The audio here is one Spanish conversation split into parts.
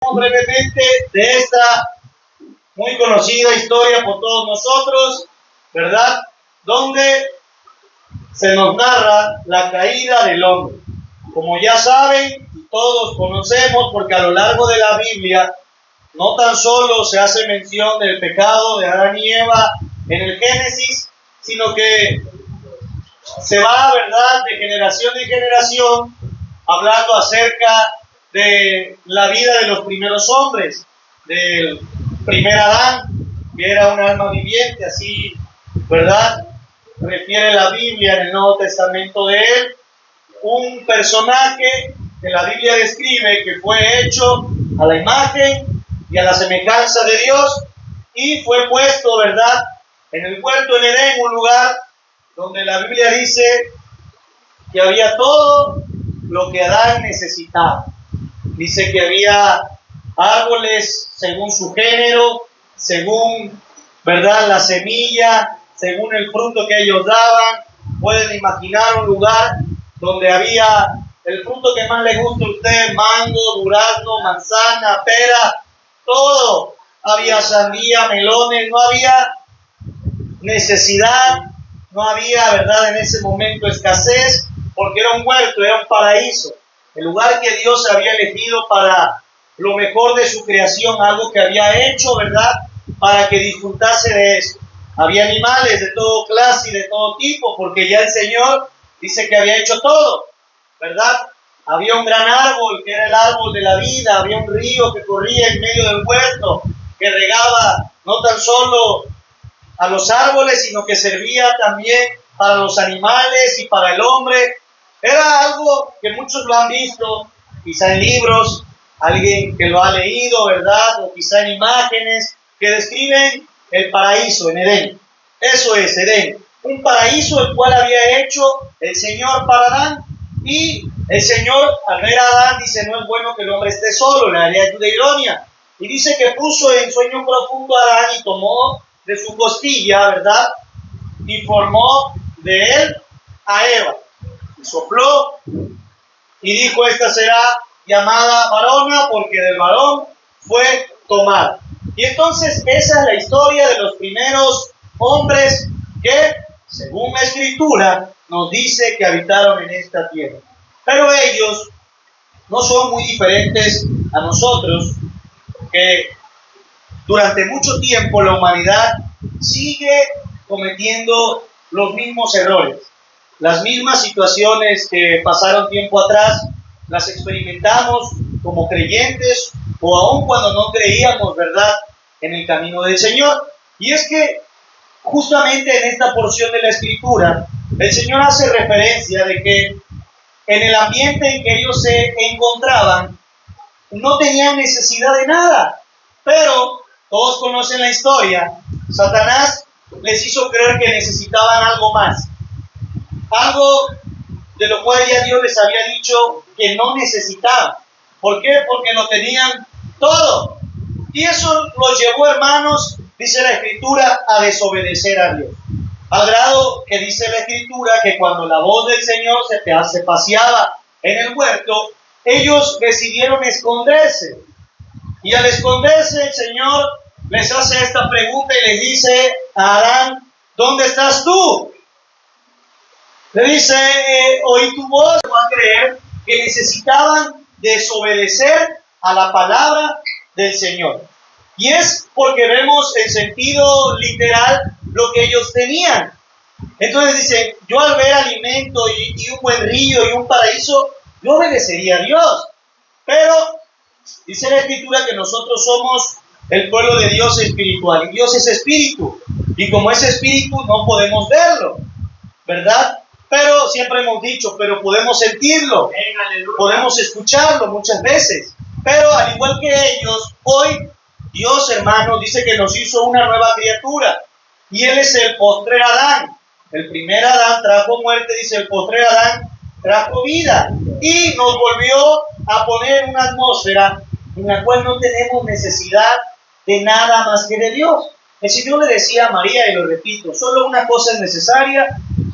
Brevemente de esta muy conocida historia por todos nosotros, ¿verdad? Donde se nos narra la caída del hombre. Como ya saben, todos conocemos, porque a lo largo de la Biblia no tan solo se hace mención del pecado de Adán y Eva en el Génesis, sino que se va, ¿verdad?, de generación en generación, hablando acerca de la vida de los primeros hombres, del primer Adán, que era un alma viviente, así, ¿verdad?, refiere la Biblia en el Nuevo Testamento de él, un personaje que la Biblia describe que fue hecho a la imagen y a la semejanza de Dios, y fue puesto, ¿verdad?, en el huerto en Edén, un lugar donde la Biblia dice que había todo lo que Adán necesitaba. Dice que había árboles según su género, según, ¿verdad?, la semilla, según el fruto que ellos daban. Pueden imaginar un lugar donde había el fruto que más le gusta a usted: mango, durazno, manzana, pera, todo. Había sandía, melones, no había necesidad, no había, ¿verdad?, en ese momento escasez, porque era un huerto, era un paraíso, el lugar que Dios había elegido para lo mejor de su creación, algo que había hecho, ¿verdad?, para que disfrutase de eso. Había animales de todo clase y de todo tipo, porque ya el Señor dice que había hecho todo, ¿verdad? Había un gran árbol, que era el árbol de la vida, había un río que corría en medio del huerto, que regaba no tan solo a los árboles, sino que servía también para los animales y para el hombre. Era algo que muchos lo han visto, quizá en libros, alguien que lo ha leído, ¿verdad?, o quizá en imágenes que describen el paraíso en Edén. Eso es Edén, un paraíso el cual había hecho el Señor para Adán, y el Señor, al ver a Adán, dice: no es bueno que el hombre esté solo, le haré ayuda idónea. Y dice que puso en sueño profundo a Adán y tomó de su costilla, ¿verdad?, y formó de él a Eva. Y sopló y dijo: esta será llamada varona, porque del varón fue tomada. Y entonces esa es la historia de los primeros hombres que, según la Escritura, nos dice que habitaron en esta tierra. Pero ellos no son muy diferentes a nosotros, que durante mucho tiempo la humanidad sigue cometiendo los mismos errores. Las mismas situaciones que pasaron tiempo atrás las experimentamos como creyentes, o aun cuando no creíamos, ¿verdad?, en el camino del Señor. Y es que justamente en esta porción de la Escritura el Señor hace referencia de que en el ambiente en que ellos se encontraban no tenían necesidad de nada, pero todos conocen la historia. Satanás les hizo creer que necesitaban algo más, algo de lo cual ya Dios les había dicho que no necesitaban. ¿Por qué? Porque lo tenían todo. Y eso los llevó, hermanos, dice la Escritura, a desobedecer a Dios. Al grado que dice la Escritura que cuando la voz del Señor se paseaba en el huerto, ellos decidieron esconderse. Y al esconderse, el Señor les hace esta pregunta y les dice a Adán: ¿dónde estás tú? Le dice: oí tu voz. Va a creer que necesitaban desobedecer a la palabra del Señor. Y es porque vemos en sentido literal lo que ellos tenían. Entonces dicen: yo al ver alimento y un buen río y un paraíso, yo obedecería a Dios. Pero dice la Escritura que nosotros somos el pueblo de Dios espiritual, y Dios es espíritu, y como es espíritu no podemos verlo, ¿verdad? Pero siempre hemos dicho, pero podemos sentirlo, podemos escucharlo muchas veces. Pero al igual que ellos, hoy Dios, hermanos, dice que nos hizo una nueva criatura, y Él es el postrer Adán. El primer Adán trajo muerte, dice, el postrer Adán trajo vida, y nos volvió a poner una atmósfera en la cual no tenemos necesidad de nada más que de Dios. El Señor le decía a María, y lo repito: solo una cosa es necesaria,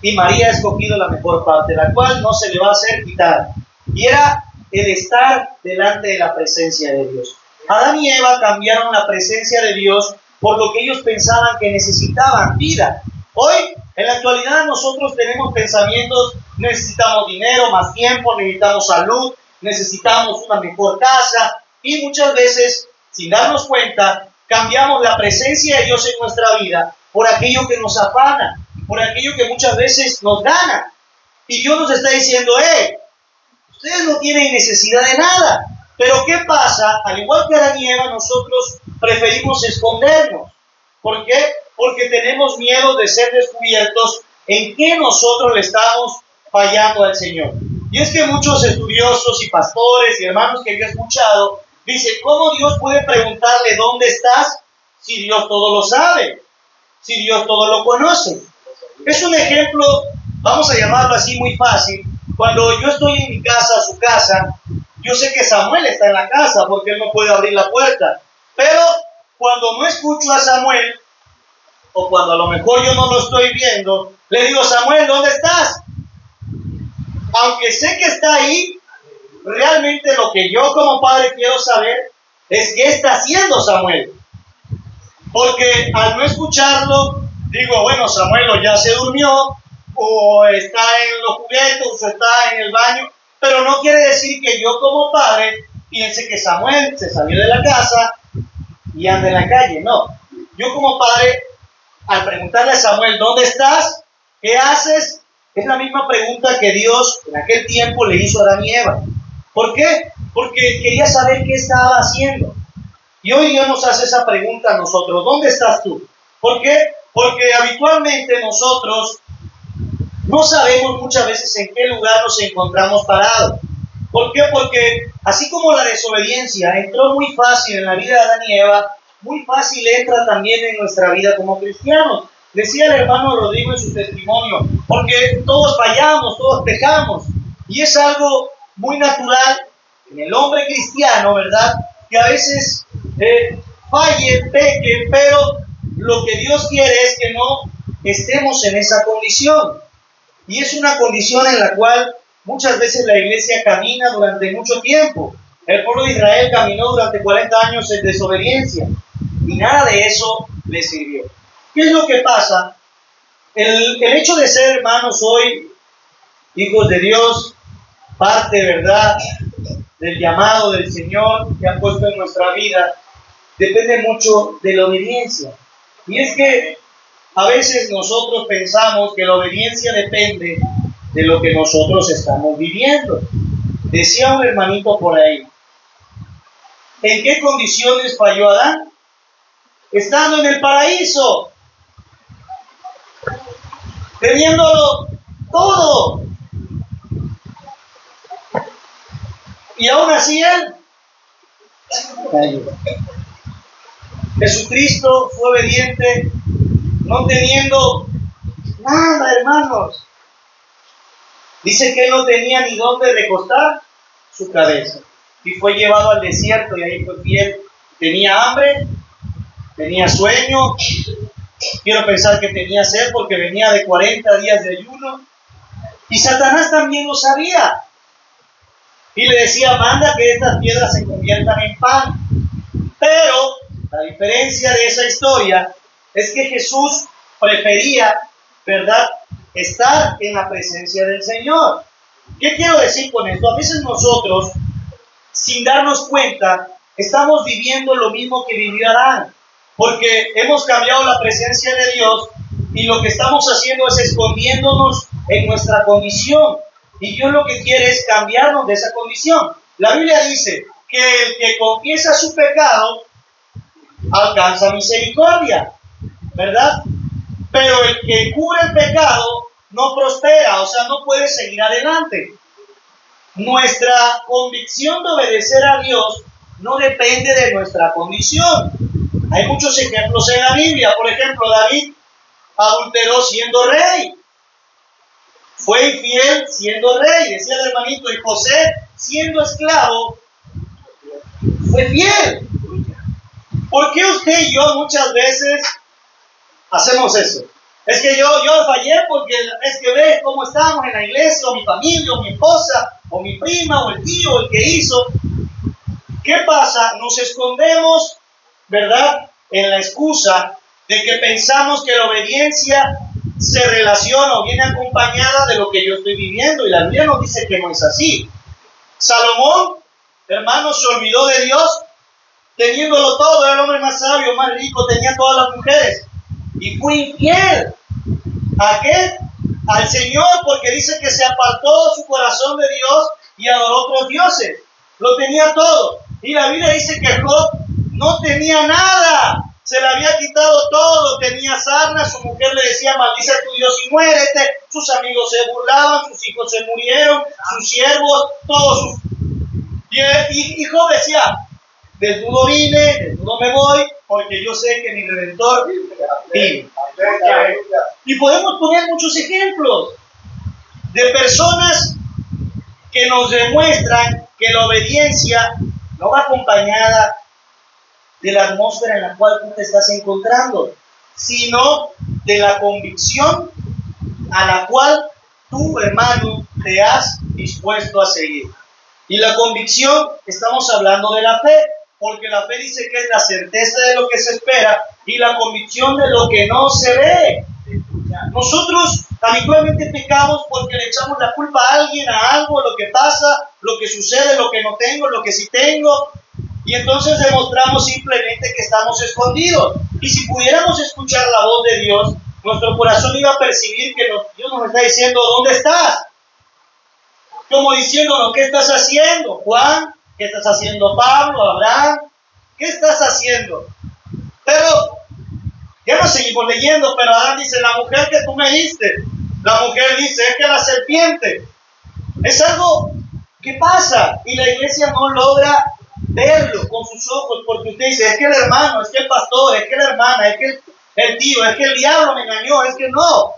y María ha escogido la mejor parte, la cual no se le va a hacer quitar. Y era el estar delante de la presencia de Dios. Adán y Eva cambiaron la presencia de Dios por lo que ellos pensaban que necesitaban: vida. Hoy, en la actualidad, nosotros tenemos pensamientos: necesitamos dinero, más tiempo, necesitamos salud, necesitamos una mejor casa, y muchas veces, sin darnos cuenta, cambiamos la presencia de Dios en nuestra vida por aquello que nos afana, por aquello que muchas veces nos gana. Y Dios nos está diciendo: ustedes no tienen necesidad de nada. Pero ¿qué pasa? Al igual que Adán y Eva, nosotros preferimos escondernos. ¿Por qué? Porque tenemos miedo de ser descubiertos en qué nosotros le estamos fallando al Señor. Y es que muchos estudiosos y pastores y hermanos que yo he escuchado dicen: ¿cómo Dios puede preguntarle dónde estás si Dios todo lo sabe? Si Dios todo lo conoce. Es un ejemplo, vamos a llamarlo así, muy fácil. Cuando yo estoy en mi casa, su casa, yo sé que Samuel está en la casa porque él no puede abrir la puerta. Pero cuando no escucho a Samuel, o cuando a lo mejor yo no lo estoy viendo, le digo: Samuel, ¿dónde estás? Aunque sé que está ahí, realmente lo que yo como padre quiero saber es qué está haciendo Samuel. Porque al no escucharlo, digo: bueno, Samuel o ya se durmió, o está en los juguetes, o está en el baño. Pero no quiere decir que yo como padre piense que Samuel se salió de la casa y anda en la calle. No. Yo como padre, al preguntarle a Samuel: ¿dónde estás? ¿Qué haces? Es la misma pregunta que Dios en aquel tiempo le hizo a Adán y Eva. ¿Por qué? Porque quería saber qué estaba haciendo. Y hoy Dios nos hace esa pregunta a nosotros: ¿dónde estás tú? ¿Por qué? Porque habitualmente nosotros no sabemos muchas veces en qué lugar nos encontramos parados. ¿Por qué? Porque así como la desobediencia entró muy fácil en la vida de Adán y Eva, muy fácil entra también en nuestra vida como cristianos. Decía el hermano Rodrigo en su testimonio: porque todos fallamos, todos pecamos. Y es algo muy natural en el hombre cristiano, ¿verdad? Que a veces falle, peque, pero lo que Dios quiere es que no estemos en esa condición. Y es una condición en la cual muchas veces la iglesia camina durante mucho tiempo. El pueblo de Israel caminó durante 40 años en desobediencia y nada de eso le sirvió. ¿Qué es lo que pasa? El hecho de ser hermanos hoy, hijos de Dios, parte, ¿verdad?, del llamado del Señor que ha puesto en nuestra vida, depende mucho de la obediencia. Y es que a veces nosotros pensamos que la obediencia depende de lo que nosotros estamos viviendo. Decía un hermanito por ahí: ¿en qué condiciones falló Adán? Estando en el paraíso, teniéndolo todo. Y aún así él cayó. Jesucristo fue obediente no teniendo nada, hermanos. Dice que él no tenía ni dónde recostar su cabeza. Y fue llevado al desierto y ahí fue fiel. Tenía hambre, tenía sueño. Quiero pensar que tenía sed porque venía de 40 días de ayuno. Y Satanás también lo sabía. Y le decía: manda que estas piedras se conviertan en pan. Pero la diferencia de esa historia es que Jesús prefería, ¿verdad?, estar en la presencia del Señor. ¿Qué quiero decir con esto? A veces nosotros, sin darnos cuenta, estamos viviendo lo mismo que vivió Adán, porque hemos cambiado la presencia de Dios y lo que estamos haciendo es escondiéndonos en nuestra condición. Y Dios lo que quiere es cambiarnos de esa condición. La Biblia dice que el que confiesa su pecado alcanza misericordia, ¿verdad? Pero el que cubre el pecado no prospera, o sea, no puede seguir adelante. Nuestra convicción de obedecer a Dios no depende de nuestra condición. Hay muchos ejemplos en la Biblia. Por ejemplo, David adulteró siendo rey. Fue infiel siendo rey. Decía el hermanito: y José, siendo esclavo, fue fiel. ¿Por qué usted y yo muchas veces hacemos eso? Es que yo fallé porque es que ve cómo estamos en la iglesia, o mi familia, o mi esposa, o mi prima, o el tío, el que hizo. ¿Qué pasa? Nos escondemos, ¿verdad?, en la excusa de que pensamos que la obediencia se relaciona o viene acompañada de lo que yo estoy viviendo, y la Biblia nos dice que no es así. Salomón, hermanos, se olvidó de Dios, teniéndolo todo, era el hombre más sabio, más rico, tenía todas las mujeres, y fue infiel. ¿A qué? Al Señor, porque dice que se apartó su corazón de Dios y adoró otros dioses. Lo tenía todo. Y la Biblia dice que Job no tenía nada. Se le había quitado todo. Tenía sarna, su mujer le decía, maldice a tu Dios y muérete. Sus amigos se burlaban, sus hijos se murieron, sus siervos, todos sus... Y Job decía, desnudo vine, desnudo me voy, porque yo sé que mi Redentor vive. Y podemos poner muchos ejemplos de personas que nos demuestran que la obediencia no va acompañada de la atmósfera en la cual tú te estás encontrando, sino de la convicción a la cual tú, hermano, te has dispuesto a seguir. Y la convicción, estamos hablando de la fe, porque la fe dice que es la certeza de lo que se espera y la convicción de lo que no se ve. Nosotros habitualmente pecamos porque le echamos la culpa a alguien, a algo, lo que pasa, lo que sucede, lo que no tengo, lo que sí tengo, y entonces demostramos simplemente que estamos escondidos. Y si pudiéramos escuchar la voz de Dios, nuestro corazón iba a percibir que Dios nos está diciendo, ¿dónde estás? Como diciéndonos, ¿qué estás haciendo, Juan? ¿Qué estás haciendo, Pablo, Abraham? ¿Qué estás haciendo? Pero ya no seguimos leyendo, pero Adán dice, la mujer que tú me diste. La mujer dice, es que la serpiente. Es algo que pasa y la iglesia no logra verlo con sus ojos, porque usted dice, es que el hermano, es que el pastor, es que la hermana, es que el tío, es que el diablo me engañó, es que no.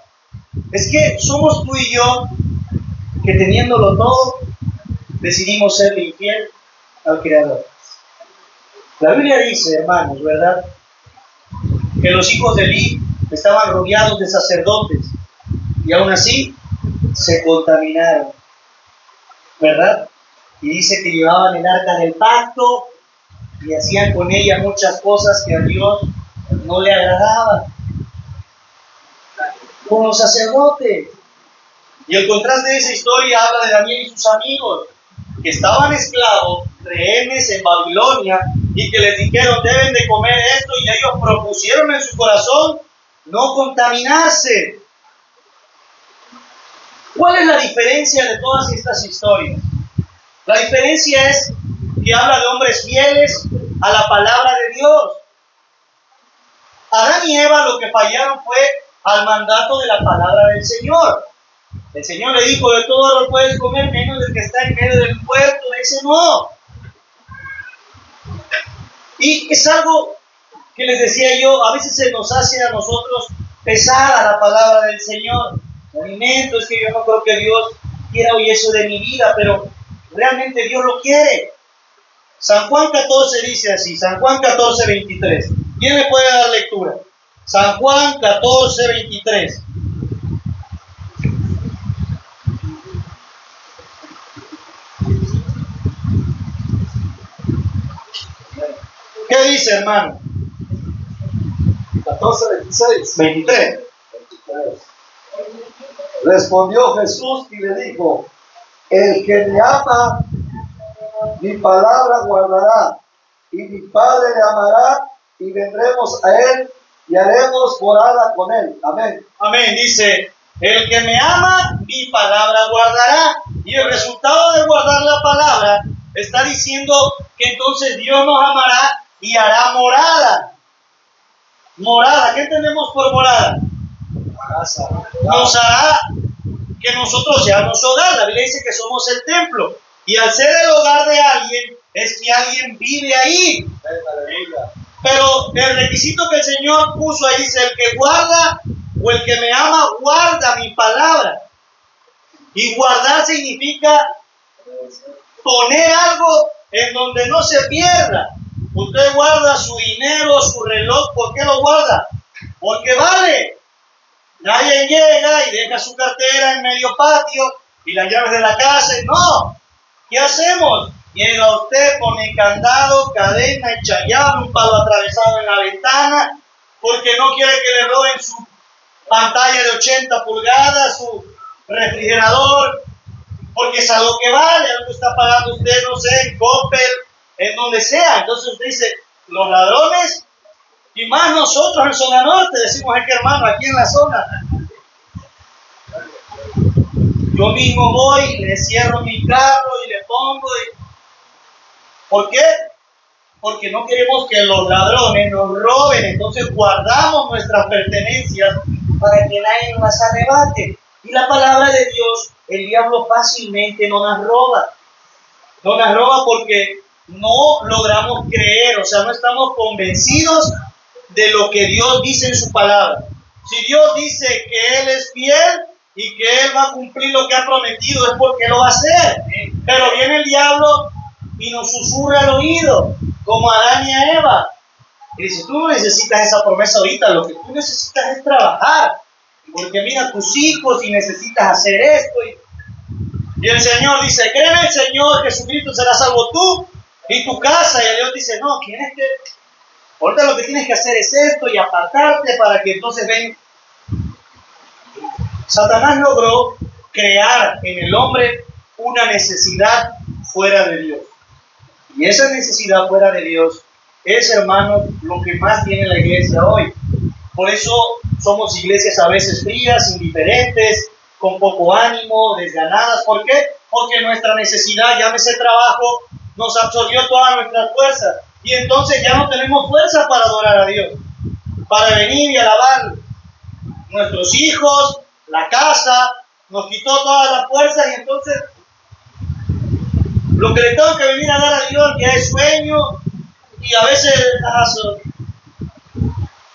Es que somos tú y yo que teniéndolo todo, decidimos ser infiel al Creador. La Biblia dice, hermanos, ¿verdad?, que los hijos de Eli estaban rodeados de sacerdotes y aún así se contaminaron, ¿verdad? Y dice que llevaban el arca del pacto y hacían con ella muchas cosas que a Dios no le agradaban. Con los sacerdotes. Y el contraste de esa historia habla de Daniel y sus amigos, que estaban esclavos, rehenes en Babilonia, y que les dijeron, deben de comer esto, y ellos propusieron en su corazón no contaminarse. ¿Cuál es la diferencia de todas estas historias? La diferencia es que habla de hombres fieles a la palabra de Dios. Adán y Eva lo que fallaron fue al mandato de la palabra del Señor. El Señor le dijo, de todo árbol puedes comer, menos del que está en medio del huerto, de ese no. Y es algo que les decía yo, a veces se nos hace a nosotros pesada la palabra del Señor. El alimento, es que yo no creo que Dios quiera hoy eso de mi vida, pero realmente Dios lo quiere. San Juan 14 dice así, San Juan 14, 23. ¿Quién me puede dar lectura? San Juan 14, 23. ¿Qué dice, hermano? 14, 26. 23. Respondió Jesús y le dijo, el que me ama, mi palabra guardará, y mi Padre le amará, y vendremos a él, y haremos morada con él. Amén. Amén. Dice, el que me ama, mi palabra guardará. Y el resultado de guardar la palabra está diciendo que entonces Dios nos amará y hará morada. Morada, ¿qué entendemos por morada? Nos hará que nosotros seamos hogar. La Biblia dice que somos el templo. Y al ser el hogar de alguien, es que alguien vive ahí. Pero el requisito que el Señor puso ahí dice, el que guarda o el que me ama, guarda mi palabra. Y guardar significa poner algo en donde no se pierda. Usted guarda su dinero, su reloj, ¿por qué lo guarda? Porque vale. Nadie llega y deja su cartera en medio patio y las llaves de la casa. No. ¿Qué hacemos? Llega usted, pone candado, cadena, echa llave, un palo atravesado en la ventana, porque no quiere que le roben su pantalla de 80 pulgadas, su refrigerador, porque es algo que vale, algo que está pagando usted, no sé, en Coppel, en donde sea. Entonces usted dice, los ladrones, y más nosotros en zona norte, decimos, es que hermano, aquí en la zona, yo mismo voy, le cierro mi carro y le pongo. ¿Por qué? Porque no queremos que los ladrones nos roben, entonces guardamos nuestras pertenencias para que nadie nos las arrebate. Y la palabra de Dios, el diablo fácilmente no las roba. No las roba porque no logramos creer, o sea, no estamos convencidos de lo que Dios dice en su palabra. Si Dios dice que Él es fiel y que Él va a cumplir lo que ha prometido, es porque lo va a hacer. Pero viene el diablo y nos susurra al oído, como a Adán y a Eva. Y dice, tú no necesitas esa promesa ahorita, lo que tú necesitas es trabajar. Porque mira tus hijos y necesitas hacer esto. Y el Señor dice, créeme el Señor, Jesucristo será salvo tú y tu casa. Y el Dios dice, no, ahorita lo que tienes que hacer es esto y apartarte para que entonces ven. Satanás logró crear en el hombre una necesidad fuera de Dios. Y esa necesidad fuera de Dios es, hermanos, lo que más tiene la iglesia hoy. Por eso somos iglesias a veces frías, indiferentes, con poco ánimo, desganadas. ¿Por qué? Porque nuestra necesidad, llámese trabajo, nos absorbió todas nuestras fuerzas. Y entonces ya no tenemos fuerza para adorar a Dios, para venir y alabar. Nuestros hijos, la casa, nos quitó todas las fuerzas y entonces lo que le tengo que venir a dar a Dios ya es sueño y a veces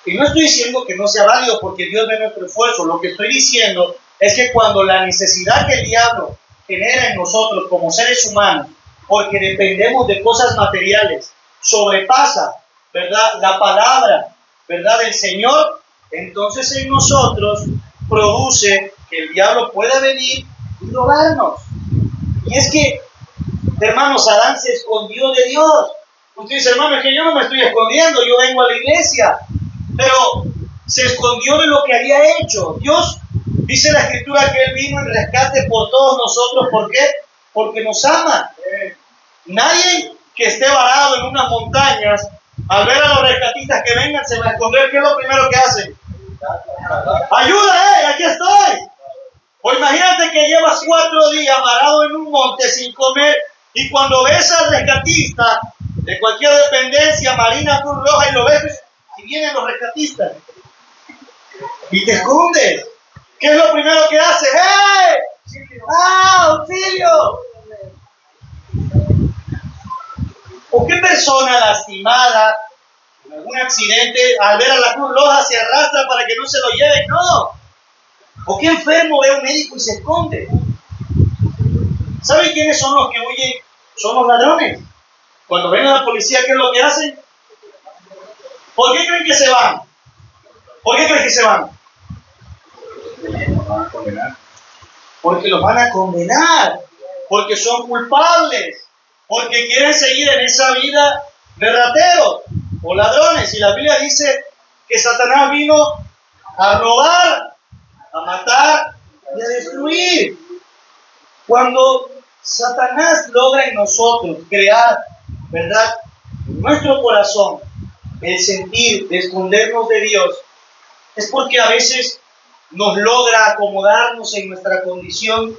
y no estoy diciendo que no sea válido porque Dios ve nuestro esfuerzo. Lo que estoy diciendo es que cuando la necesidad que el diablo genera en nosotros como seres humanos, porque dependemos de cosas materiales, sobrepasa, ¿verdad?, la palabra, ¿verdad?, del Señor, entonces en nosotros produce que el diablo pueda venir y robarnos. Y es que, hermanos, Adán se escondió de Dios. Usted dice, hermano, es que yo no me estoy escondiendo, yo vengo a la iglesia. Pero se escondió de lo que había hecho. Dios, dice la Escritura, que Él vino en rescate por todos nosotros. ¿Por qué? Porque nos ama. Nadie que esté varado en unas montañas, al ver a los rescatistas que vengan, se va a esconder. ¿Qué es lo primero que hacen? ¡Ayuda, aquí estoy! O imagínate que llevas 4 días varado en un monte sin comer y cuando ves al rescatista de cualquier dependencia, Marina, Cruz Roja, y lo ves, y vienen los rescatistas y te escondes. ¿Qué es lo primero que haces? ¡Hey! ¡Ah, auxilio! ¿O qué persona lastimada en algún accidente al ver a la Cruz Roja se arrastra para que no se lo lleven? No. ¿O qué enfermo ve a un médico y se esconde? ¿Saben quiénes son los que huyen? Son los ladrones. Cuando ven a la policía, ¿qué es lo que hacen? ¿Por qué creen que se van? ¿Por qué creen que se van? Porque los van a condenar. Porque son culpables. Porque quieren seguir en esa vida de rateros o ladrones. Y la Biblia dice que Satanás vino a robar, a matar y a destruir. Cuando Satanás logra en nosotros crear, ¿verdad?, en nuestro corazón el sentir de escondernos de Dios, es porque a veces nos logra acomodarnos en nuestra condición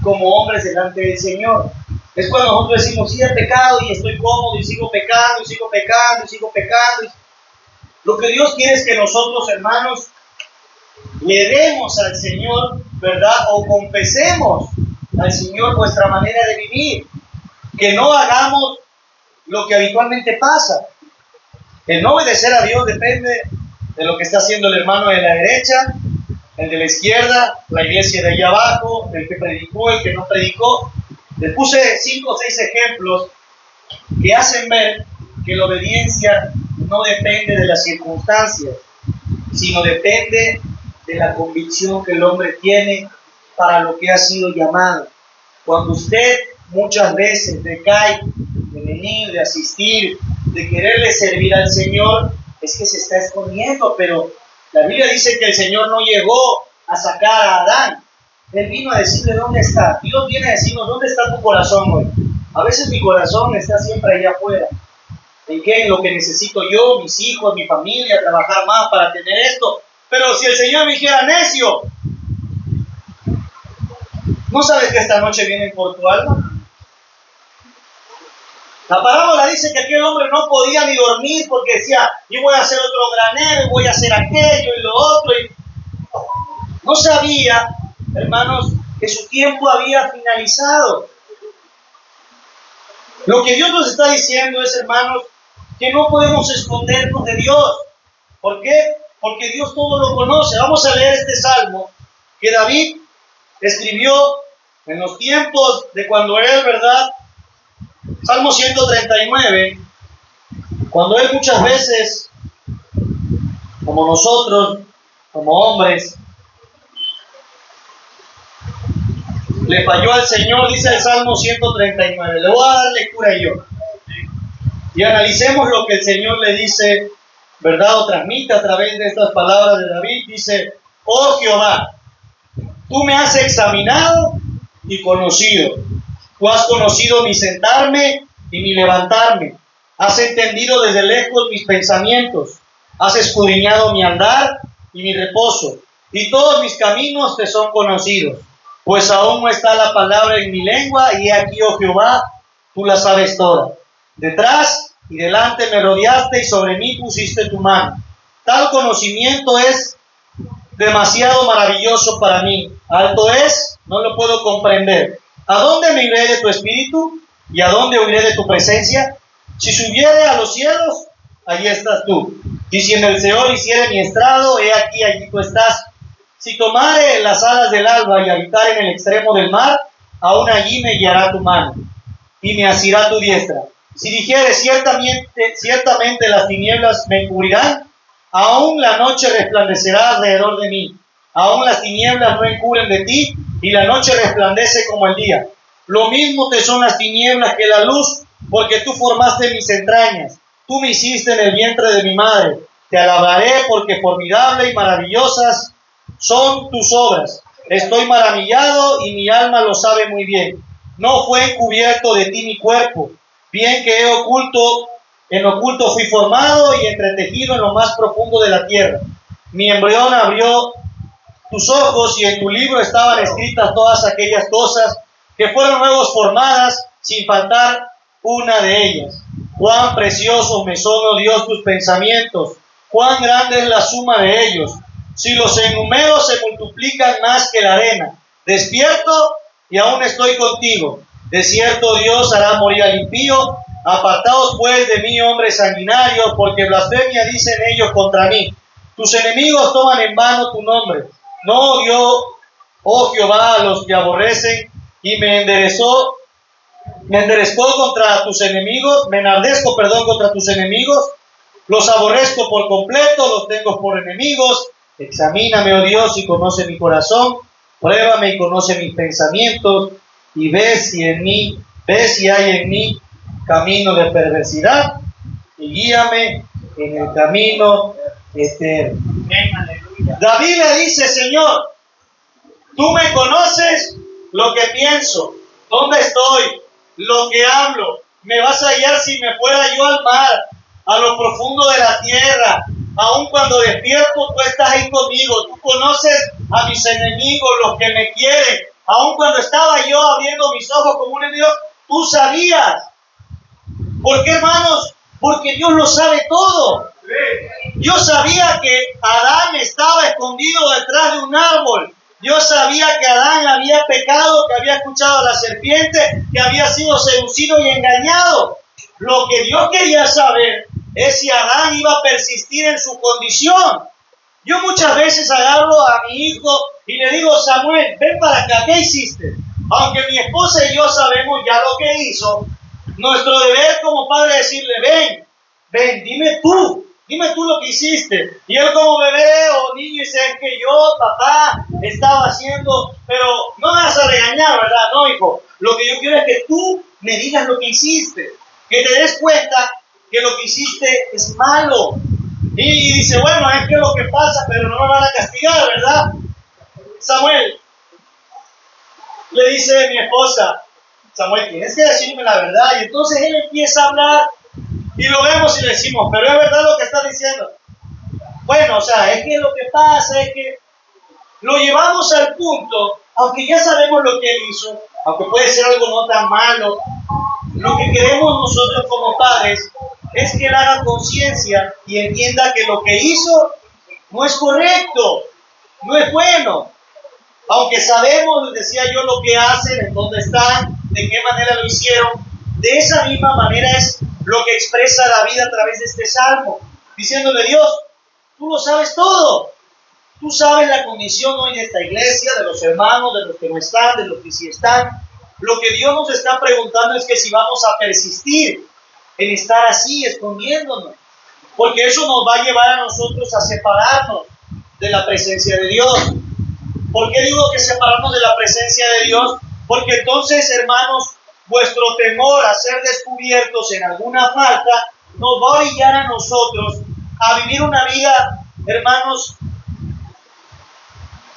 como hombres delante del Señor. Es cuando nosotros decimos, sí, he pecado y estoy cómodo y sigo pecando y sigo pecando y sigo pecando. Lo que Dios quiere es que nosotros, hermanos, le demos al Señor, ¿verdad?, o confesemos al Señor nuestra manera de vivir. Que no hagamos lo que habitualmente pasa. El no obedecer a Dios depende de lo que está haciendo el hermano de la derecha, el de la izquierda, la iglesia de allá abajo, el que predicó, el que no predicó. Les puse 5 o 6 ejemplos que hacen ver que la obediencia no depende de las circunstancias, sino depende de la convicción que el hombre tiene para lo que ha sido llamado. Cuando usted muchas veces decae de venir, de asistir, de quererle servir al Señor, es que se está escondiendo. Pero la Biblia dice que el Señor no llegó a sacar a Adán. Él vino a decirle dónde está. Dios viene a decirnos dónde está tu corazón hoy. A veces mi corazón está siempre allá afuera. ¿En qué? En lo que necesito yo, mis hijos, mi familia, trabajar más para tener esto. Pero si el Señor me dijera, necio, ¿no sabes que esta noche vienen por tu alma? La parábola dice que aquel hombre no podía ni dormir porque decía, yo voy a hacer otro granero, voy a hacer aquello y lo otro. Y no sabía, hermanos, que su tiempo había finalizado. Lo que Dios nos está diciendo es, hermanos, que no podemos escondernos de Dios. ¿Por qué? Porque Dios todo lo conoce. Vamos a leer este salmo que David escribió en los tiempos de cuando él, ¿verdad? Salmo 139, cuando él muchas veces, como nosotros, como hombres, le falló al Señor, dice el Salmo 139. Le voy a dar lectura yo. Y analicemos lo que el Señor le dice, ¿verdad? O transmite a través de estas palabras de David. Dice, oh Jehová, tú me has examinado y conocido. Tú has conocido mi sentarme y mi levantarme. Has entendido desde lejos mis pensamientos. Has escudriñado mi andar y mi reposo. Y todos mis caminos te son conocidos. Pues aún no está la palabra en mi lengua, y he aquí, oh Jehová, tú la sabes toda. Detrás y delante me rodeaste y sobre mí pusiste tu mano. Tal conocimiento es demasiado maravilloso para mí. Alto es, no lo puedo comprender. ¿A dónde me iré de tu espíritu? ¿Y a dónde huiré de tu presencia? Si subiere a los cielos, allí estás tú. Y si en el Seol hiciere mi estrado, he aquí, allí tú estás. Si tomare las alas del alba y habitar en el extremo del mar, aún allí me guiará tu mano y me asirá tu diestra. Si dijere ciertamente las tinieblas me encubrirán, aún la noche resplandecerá alrededor de mí. Aún las tinieblas no encubren de ti, y la noche resplandece como el día. Lo mismo te son las tinieblas que la luz, porque tú formaste mis entrañas. Tú me hiciste en el vientre de mi madre. Te alabaré porque formidable y maravillosas son tus obras. Estoy maravillado y mi alma lo sabe muy bien. No fue encubierto de ti mi cuerpo. Bien que en oculto fui formado y entretejido en lo más profundo de la tierra. Mi embrión abrió tus ojos y en tu libro estaban escritas todas aquellas cosas que fueron luego formadas sin faltar una de ellas. Cuán preciosos me son, oh Dios, tus pensamientos. Cuán grande es la suma de ellos. Si los enumero se multiplican más que la arena. Despierto y aún estoy contigo. De cierto Dios hará morir al impío. Apartaos pues de mí, hombres sanguinarios, porque blasfemia dicen ellos contra mí. Tus enemigos toman en vano tu nombre. No dio, oh Jehová, a los que aborrecen, y me enderezco contra tus enemigos, me enardezco, contra tus enemigos. Los aborrezco por completo, los tengo por enemigos. Examíname, oh Dios, y conoce mi corazón. Pruébame y conoce mis pensamientos, y ve si hay en mí camino de perversidad, y guíame en el camino eterno. David le dice, Señor, tú me conoces lo que pienso, dónde estoy, lo que hablo. Me vas a hallar si me fuera yo al mar, a lo profundo de la tierra. Aun cuando despierto, tú estás ahí conmigo. Tú conoces a mis enemigos, los que me quieren. Aun cuando estaba yo abriendo mis ojos como un enemigo, tú sabías. ¿Por qué, hermanos? Porque Dios lo sabe todo. Dios sabía que Adán estaba escondido detrás de un árbol. Dios sabía que Adán había pecado, que había escuchado a la serpiente, que había sido seducido y engañado. Lo que Dios quería saber es si Adán iba a persistir en su condición. Yo muchas veces agarro a mi hijo y le digo, Samuel, ven para acá, ¿qué hiciste? Aunque mi esposa y yo sabemos ya lo que hizo, nuestro deber como padre es decirle, ven, dime tú Dime tú lo que hiciste. Y él como bebé o niño dice, es que yo, papá, estaba haciendo, pero no me vas a regañar, ¿verdad? No, hijo. Lo que yo quiero es que tú me digas lo que hiciste. Que te des cuenta que lo que hiciste es malo. Y dice, bueno, es que lo que pasa, pero no me van a castigar, ¿verdad? Samuel, le dice mi esposa, Samuel, tienes que decirme la verdad. Y entonces él empieza a hablar y lo vemos y le decimos, pero es verdad lo que está diciendo. Bueno, o sea, es que lo que pasa es que lo llevamos al punto, aunque ya sabemos lo que él hizo, aunque puede ser algo no tan malo, lo que queremos nosotros como padres es que él haga conciencia y entienda que lo que hizo no es correcto, no es bueno. Aunque sabemos, les decía yo, lo que hacen, en dónde están, de qué manera lo hicieron, de esa misma manera es lo que expresa David a través de este salmo, diciéndole, Dios, tú lo sabes todo. Tú sabes la condición hoy de esta iglesia, de los hermanos, de los que no están, de los que sí están. Lo que Dios nos está preguntando es que si vamos a persistir en estar así, escondiéndonos, porque eso nos va a llevar a nosotros a separarnos de la presencia de Dios. ¿Por qué digo que separarnos de la presencia de Dios? Porque entonces, hermanos, vuestro temor a ser descubiertos en alguna falta nos va a orillar a nosotros a vivir una vida, hermanos,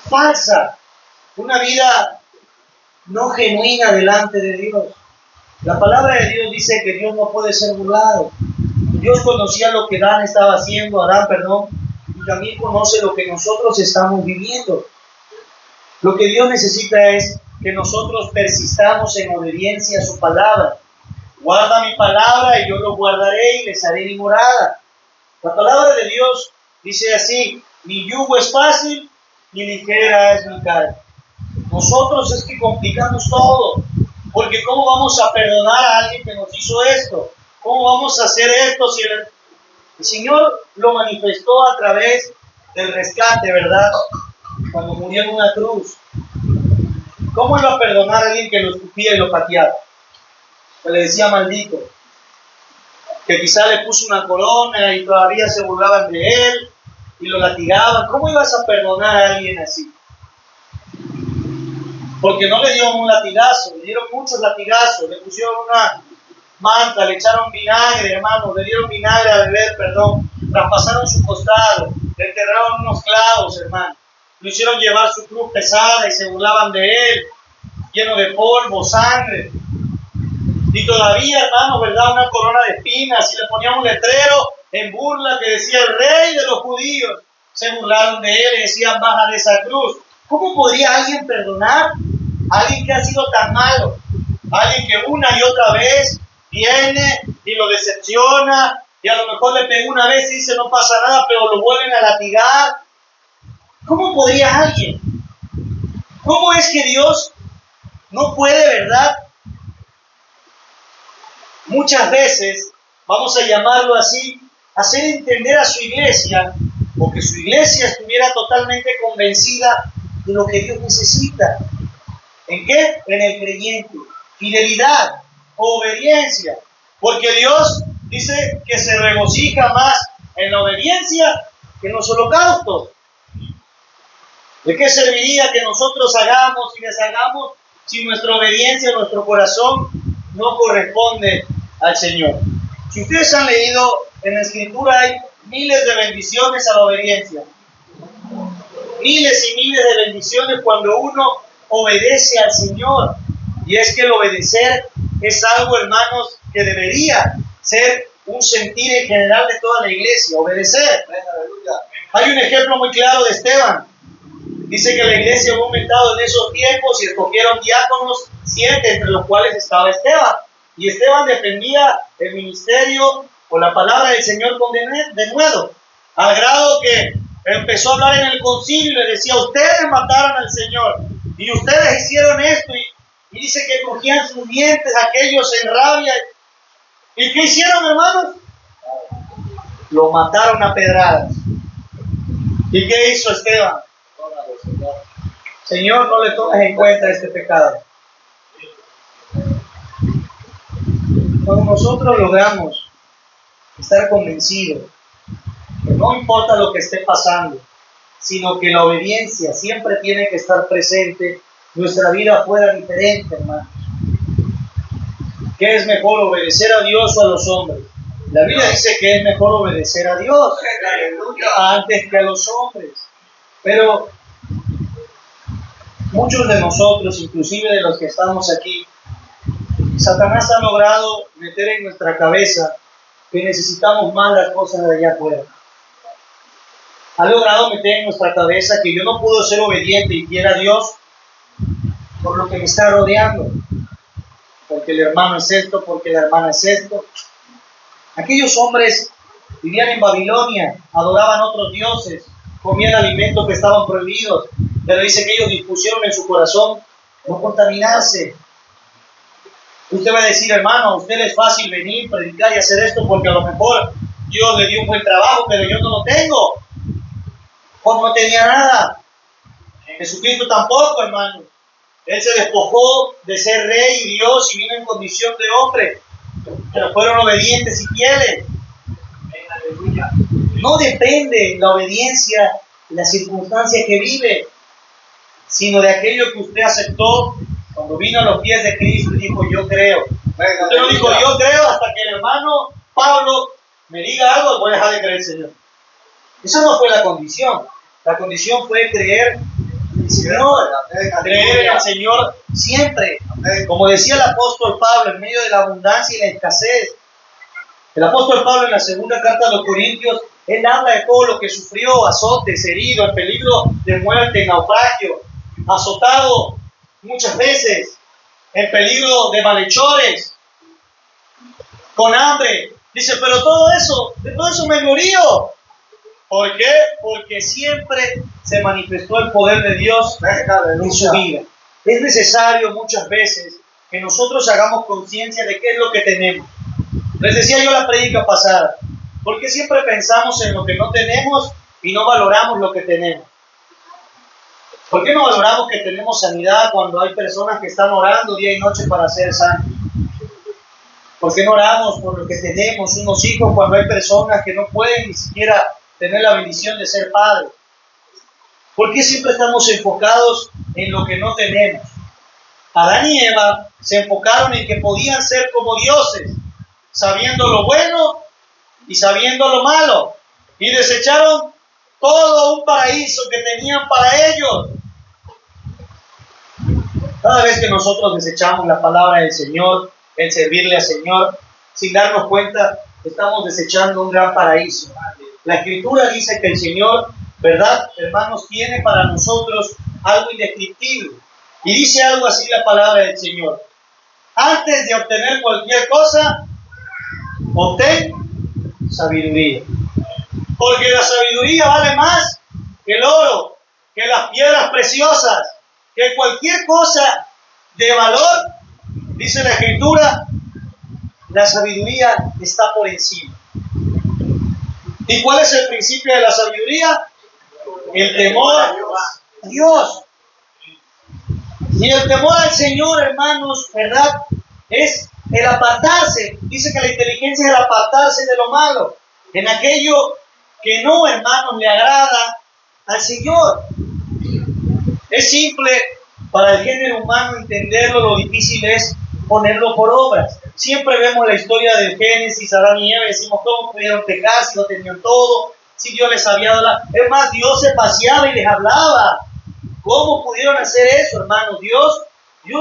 falsa, una vida no genuina delante de Dios. La palabra de Dios dice que Dios no puede ser burlado. Dios conocía lo que Adán, y también conoce lo que nosotros estamos viviendo. Lo que Dios necesita es que nosotros persistamos en obediencia a su palabra. Guarda mi palabra y yo lo guardaré y les haré mi morada. La palabra de Dios dice así, mi yugo es fácil y ligera es mi carga. Nosotros es que complicamos todo, porque ¿cómo vamos a perdonar a alguien que nos hizo esto? ¿Cómo vamos a hacer esto si el Señor lo manifestó a través del rescate, ¿verdad? Cuando murió en una cruz. ¿Cómo iba a perdonar a alguien que lo escupía y lo pateaba? Que le decía maldito, que quizá le puso una corona y todavía se burlaban de él y lo latigaban. ¿Cómo ibas a perdonar a alguien así? Porque no le dieron un latigazo, le dieron muchos latigazos, le pusieron una manta, le echaron vinagre, hermano, le dieron vinagre a beber, traspasaron su costado, le enterraron unos clavos, hermano, lo hicieron llevar su cruz pesada y se burlaban de él, lleno de polvo, sangre, y todavía, hermano, ¿verdad? Una corona de espinas, y le ponían un letrero en burla que decía el rey de los judíos, se burlaron de él y decían baja de esa cruz. ¿Cómo podría alguien perdonar a alguien que ha sido tan malo? Alguien que una y otra vez viene y lo decepciona y a lo mejor le pegó una vez y dice no pasa nada, pero lo vuelven a latigar. ¿Cómo podría alguien? ¿Cómo es que Dios no puede, verdad? Muchas veces, vamos a llamarlo así, hacer entender a su iglesia, o que su iglesia estuviera totalmente convencida de lo que Dios necesita. ¿En qué? En el creyente. Fidelidad, obediencia. Porque Dios dice que se regocija más en la obediencia que en los holocaustos. ¿De qué serviría que nosotros hagamos y deshagamos si nuestra obediencia, nuestro corazón no corresponde al Señor? Si ustedes han leído en la Escritura, hay miles de bendiciones a la obediencia. Miles y miles de bendiciones cuando uno obedece al Señor. Y es que el obedecer es algo, hermanos, que debería ser un sentir en general de toda la iglesia. Obedecer. Hay un ejemplo muy claro de Esteban. Dice que la iglesia había aumentado en esos tiempos y escogieron diáconos 7, entre los cuales estaba Esteban. Y Esteban defendía el ministerio o la palabra del Señor con denuedo, al grado que empezó a hablar en el concilio y le decía, ustedes mataron al Señor y ustedes hicieron esto, y dice que cogían sus dientes aquellos en rabia. ¿Y qué hicieron, hermanos? Lo mataron a pedradas. ¿Y qué hizo Esteban? Señor, no le tomes en cuenta este pecado. Cuando nosotros logramos estar convencidos no importa lo que esté pasando, sino que la obediencia siempre tiene que estar presente, nuestra vida fuera diferente, hermano. ¿Qué es mejor, obedecer a Dios o a los hombres? La Biblia dice que es mejor obedecer a Dios antes que a los hombres. Pero muchos de nosotros, inclusive de los que estamos aquí, Satanás ha logrado meter en nuestra cabeza que necesitamos más las cosas de allá afuera. Ha logrado meter en nuestra cabeza que yo no puedo ser obediente y fiel a Dios por lo que me está rodeando. Porque el hermano es esto, porque la hermana es esto. Aquellos hombres vivían en Babilonia, adoraban otros dioses, comían alimentos que estaban prohibidos, pero dice que ellos dispusieron en su corazón no contaminarse. Usted va a decir, hermano, a usted le es fácil venir, predicar y hacer esto porque a lo mejor Dios le dio un buen trabajo, pero yo no lo tengo. Pues no tenía nada. Jesucristo tampoco, hermano. Él se despojó de ser rey y Dios y vino en condición de hombre, pero fueron obedientes y fieles. No depende la obediencia de la circunstancia que vive, sino de aquello que usted aceptó cuando vino a los pies de Cristo y dijo, yo creo. Usted no dijo, yo creo hasta que el hermano Pablo me diga algo, voy a dejar de creer, Señor. Esa no fue la condición. La condición fue creer en el Señor, creer en el Señor siempre. Como decía el apóstol Pablo, en medio de la abundancia y la escasez. El apóstol Pablo en la segunda carta a los Corintios, él habla de todo lo que sufrió, azotes, herido, en peligro de muerte, naufragio, azotado muchas veces, en peligro de malhechores, con hambre. Dice, pero de todo eso me glorío. ¿Por qué? Porque siempre se manifestó el poder de Dios en su vida. Es necesario muchas veces que nosotros hagamos conciencia de qué es lo que tenemos. Les decía yo la prédica pasada, ¿por qué siempre pensamos en lo que no tenemos y no valoramos lo que tenemos? ¿Por qué no valoramos que tenemos sanidad cuando hay personas que están orando día y noche para ser sanos? ¿Por qué no oramos por lo que tenemos, unos hijos, cuando hay personas que no pueden ni siquiera tener la bendición de ser padres? ¿Por qué siempre estamos enfocados en lo que no tenemos? Adán y Eva se enfocaron en que podían ser como dioses, sabiendo lo bueno y sabiendo lo malo, y desecharon todo un paraíso que tenían para ellos. Cada vez que nosotros desechamos la palabra del Señor, el servirle al Señor, sin darnos cuenta, estamos desechando un gran paraíso. La Escritura dice que el Señor, ¿verdad, hermanos?, tiene para nosotros algo indescriptible. Y dice algo así la palabra del Señor: antes de obtener cualquier cosa, obtén sabiduría. Porque la sabiduría vale más que el oro, que las piedras preciosas, que cualquier cosa de valor. Dice la Escritura, la sabiduría está por encima. ¿Y cuál es el principio de la sabiduría? El temor a Dios. Y el temor al Señor, hermanos, ¿verdad?, es el apartarse. Dice que la inteligencia es el apartarse de lo malo, en aquello que no, hermanos, le agrada al Señor. Es simple para el género humano entenderlo, lo difícil es ponerlo por obras. Siempre vemos la historia del Génesis, Adán y Eva, y decimos cómo pudieron pecar si lo tenían todo, si Dios les había dado Es más, Dios se paseaba y les hablaba. ¿Cómo pudieron hacer eso, hermanos? Dios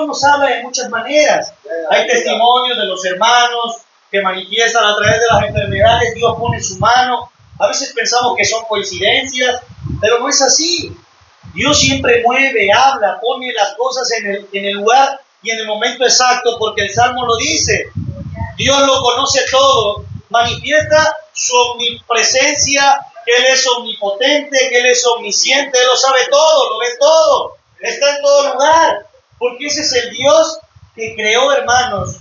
nos habla de muchas maneras. Hay testimonios de los hermanos que manifiestan a través de las enfermedades. Dios pone su mano. A veces pensamos que son coincidencias, pero no es así. Dios siempre mueve, habla, pone las cosas en el lugar y en el momento exacto, porque el Salmo lo dice. Dios lo conoce todo, manifiesta su omnipresencia, que Él es omnipotente, que Él es omnisciente, Él lo sabe todo, lo ve todo, está en todo lugar, porque ese es el Dios que creó, hermanos,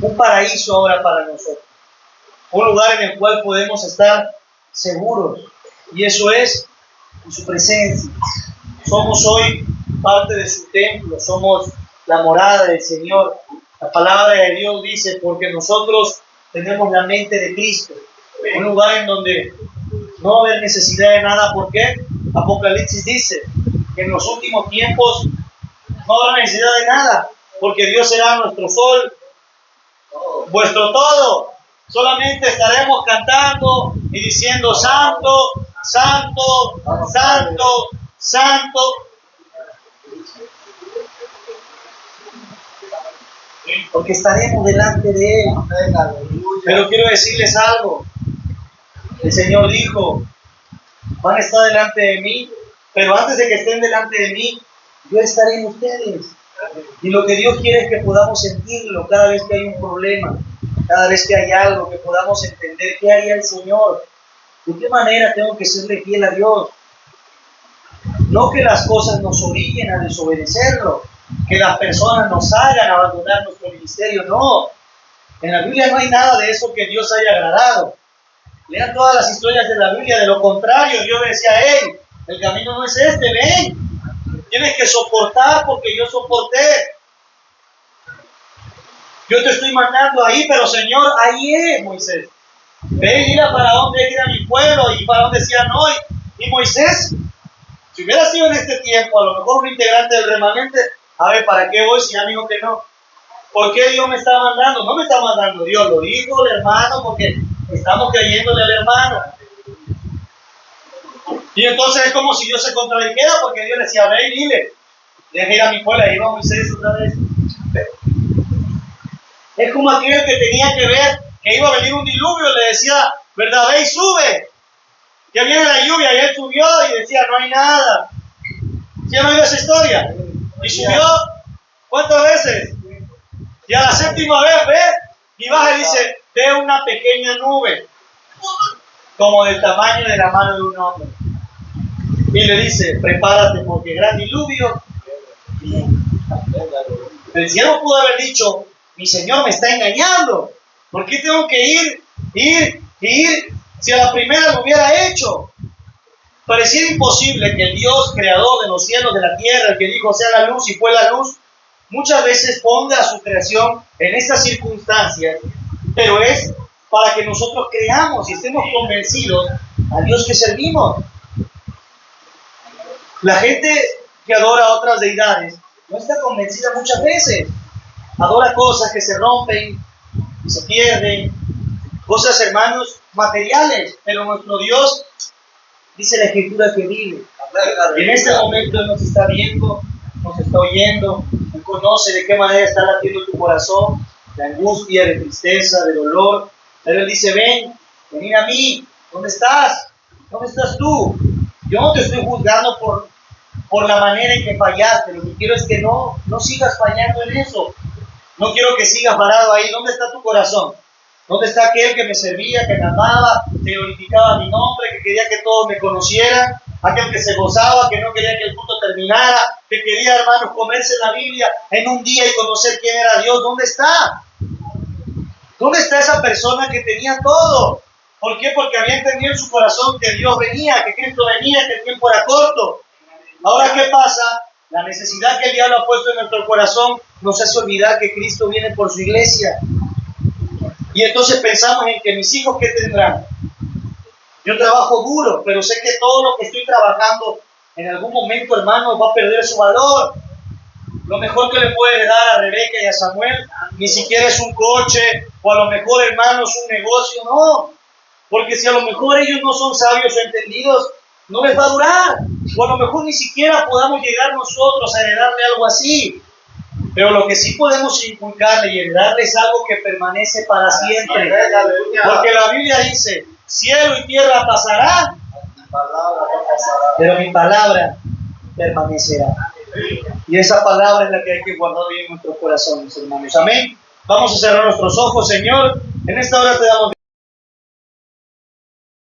un paraíso ahora para nosotros, un lugar en el cual podemos estar seguros, y eso es en su presencia. Somos hoy parte de su templo, somos la morada del Señor. La palabra de Dios dice, porque nosotros tenemos la mente de Cristo. Un lugar en donde no va a haber necesidad de nada. ¿Por qué? Apocalipsis dice que en los últimos tiempos no habrá necesidad de nada, porque Dios será nuestro sol, vuestro todo. Solamente estaremos cantando y diciendo: Santo, Santo, Santo, Santo. Porque estaremos delante de Él. Pero quiero decirles algo. El Señor dijo: van a estar delante de mí, pero antes de que estén delante de mí, yo estaré en ustedes. Y lo que Dios quiere es que podamos sentirlo cada vez que hay un problema, cada vez que hay algo, que podamos entender qué haría el Señor, de qué manera tengo que serle fiel a Dios. No que las cosas nos orillen a desobedecerlo, que las personas nos hagan abandonar nuestro ministerio, no. En la Biblia no hay nada de eso que Dios haya agradado. Lean todas las historias de la Biblia, de lo contrario, Dios decía: hey, el camino no es este, ven, tienes que soportar porque yo soporté. Yo te estoy mandando ahí, pero Señor, ahí es, Moisés. Ve y mira para dónde ir a mi pueblo y para dónde decía no. Y Moisés, si hubiera sido en este tiempo, a lo mejor un integrante del remanente, a ver, ¿para qué voy si ya me dijo que no? ¿Por qué Dios me está mandando? No me está mandando Dios, lo dijo el hermano porque estamos creyéndole al hermano. Y entonces es como si Dios se contradijera, porque Dios le decía: ve y dile, deja ir a mi pueblo. Ahí va Moisés otra vez. Es como aquel que tenía que ver que iba a venir un diluvio, le decía: ¿verdad? Ve y sube. Ya viene la lluvia, y él subió y decía: no hay nada. ¿Sí han oído esa historia? Y subió, ¿cuántas veces? Y a la séptima vez ve y baja y dice: ve una pequeña nube, como del tamaño de la mano de un hombre. Y le dice: prepárate porque gran diluvio. El siervo pudo haber dicho: mi Señor me está engañando. ¿Por qué tengo que ir si a la primera lo hubiera hecho? Pareciera imposible que el Dios creador de los cielos, de la tierra, el que dijo sea la luz y fue la luz, muchas veces ponga su creación en estas circunstancias, pero es para que nosotros creamos y estemos convencidos al Dios que servimos. La gente que adora a otras deidades no está convencida muchas veces. Adora cosas que se rompen y se pierden, cosas, hermanos, materiales, pero nuestro Dios, dice la Escritura, que vive. En este momento Él nos está viendo, nos está oyendo, Él conoce de qué manera está latiendo tu corazón, de angustia, de tristeza, de dolor. Pero Él dice: ven, ven a mí. ¿Dónde estás? ¿Dónde estás tú? Yo no te estoy juzgando por la manera en que fallaste. Lo que quiero es que no sigas fallando en eso. No quiero que sigas parado ahí. ¿Dónde está tu corazón? ¿Dónde está aquel que me servía, que me amaba, que glorificaba mi nombre, que quería que todos me conocieran? Aquel que se gozaba, que no quería que el culto terminara, que quería, hermanos, comerse la Biblia en un día y conocer quién era Dios. ¿Dónde está? ¿Dónde está esa persona que tenía todo? ¿Por qué? Porque había entendido en su corazón que Dios venía, que Cristo venía, que el tiempo era corto. Ahora, ¿qué pasa? La necesidad que el diablo ha puesto en nuestro corazón nos hace olvidar que Cristo viene por su iglesia. Y entonces pensamos en que mis hijos, ¿qué tendrán? Yo trabajo duro, pero sé que todo lo que estoy trabajando en algún momento, hermano, va a perder su valor. Lo mejor que le puede dar a Rebeca y a Samuel ni siquiera es un coche, o a lo mejor, hermanos, un negocio, no. Porque si a lo mejor ellos no son sabios o entendidos, no les va a durar. O a lo mejor ni siquiera podamos llegar nosotros a heredarle algo así. Pero lo que sí podemos inculcarle y heredarle es algo que permanece para siempre. Porque la Biblia dice: cielo y tierra pasarán, pero mi palabra permanecerá. Y esa palabra es la que hay que guardar bien en nuestros corazones, hermanos. Amén. Vamos a cerrar nuestros ojos, Señor. En esta hora te damos